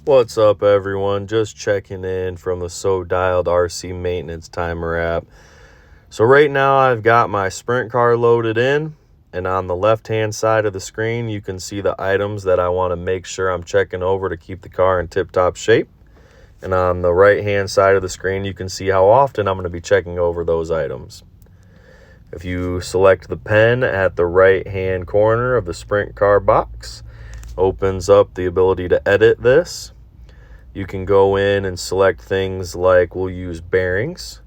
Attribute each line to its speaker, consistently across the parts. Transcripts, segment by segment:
Speaker 1: What's up, everyone? Just checking in from the So Dialed RC Maintenance Timer app. So right now I've got my sprint car loaded in, and on the left-hand side of the screen you can see the items that I want to make sure I'm checking over to keep the car in tip-top shape. And on the right-hand side of the screen you can see how often I'm going to be checking over those items. If you select the pen at the right-hand corner of the sprint car box, opens up the ability to edit this. You can go in and select things like we'll use bearings.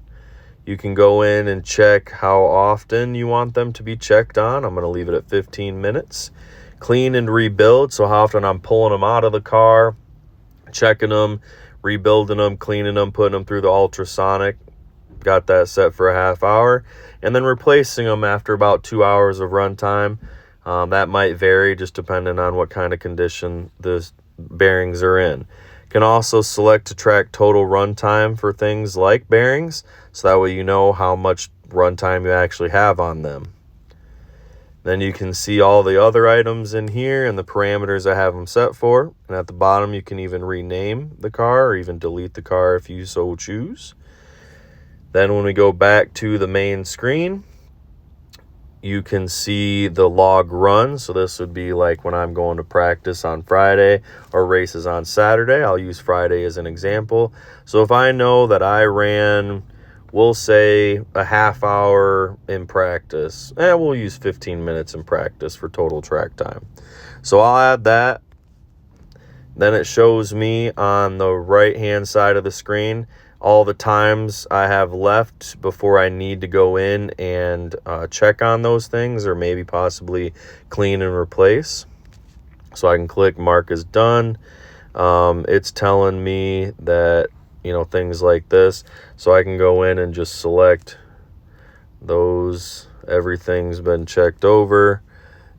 Speaker 1: You can go in and check how often you want them to be checked on. I'm going to leave it at 15 minutes. Clean and rebuild, so how often I'm pulling them out of the car, checking them, rebuilding them, cleaning them, putting them through the ultrasonic. Got that set for a half hour. And then replacing them after about 2 hours of runtime. That might vary just depending on what kind of condition the bearings are in. Can also select to track total runtime for things like bearings, so that way you know how much runtime you actually have on them. Then you can see all the other items in here and the parameters I have them set for. And at the bottom you can even rename the car or even delete the car if you so choose. Then when we go back to the main screen, you can see the log run. So this would be like when I'm going to practice on Friday or races on Saturday. I'll use Friday as an example. So if I know that I ran, we'll say a half hour in practice, we'll use 15 minutes in practice for total track time. So I'll add that. Then it shows me on the right hand side of the screen all the times I have left before I need to go in and check on those things or maybe possibly clean and replace. So I can click mark as done. It's telling me that, things like this. So I can go in and just select those. Everything's been checked over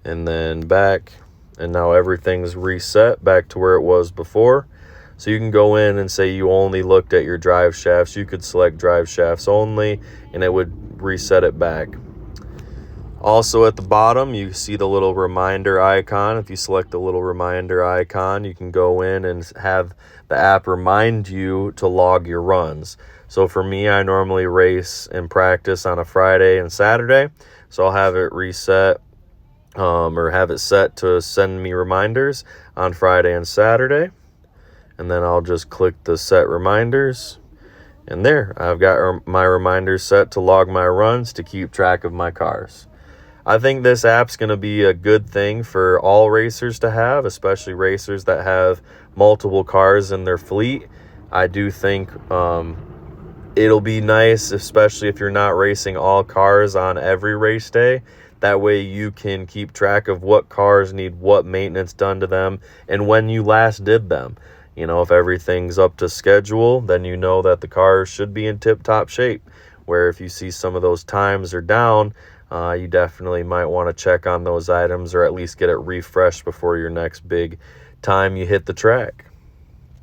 Speaker 1: and then back. And now everything's reset back to where it was before. So you can go in and say you only looked at your drive shafts. You could select drive shafts only, and it would reset it back. Also at the bottom, you see the little reminder icon. If you select the little reminder icon, you can go in and have the app remind you to log your runs. So for me, I normally race and practice on a Friday and Saturday. So I'll have it reset or have it set to send me reminders on Friday and Saturday. And then I'll just click the set reminders. And there, I've got my reminders set to log my runs to keep track of my cars. I think this app's going to be a good thing for all racers to have, especially racers that have multiple cars in their fleet. I do think it'll be nice, especially if you're not racing all cars on every race day. That way you can keep track of what cars need what maintenance done to them and when you last did them. If everything's up to schedule, then you know that the car should be in tip-top shape. Where if you see some of those times are down, you definitely might want to check on those items or at least get it refreshed before your next big time you hit the track.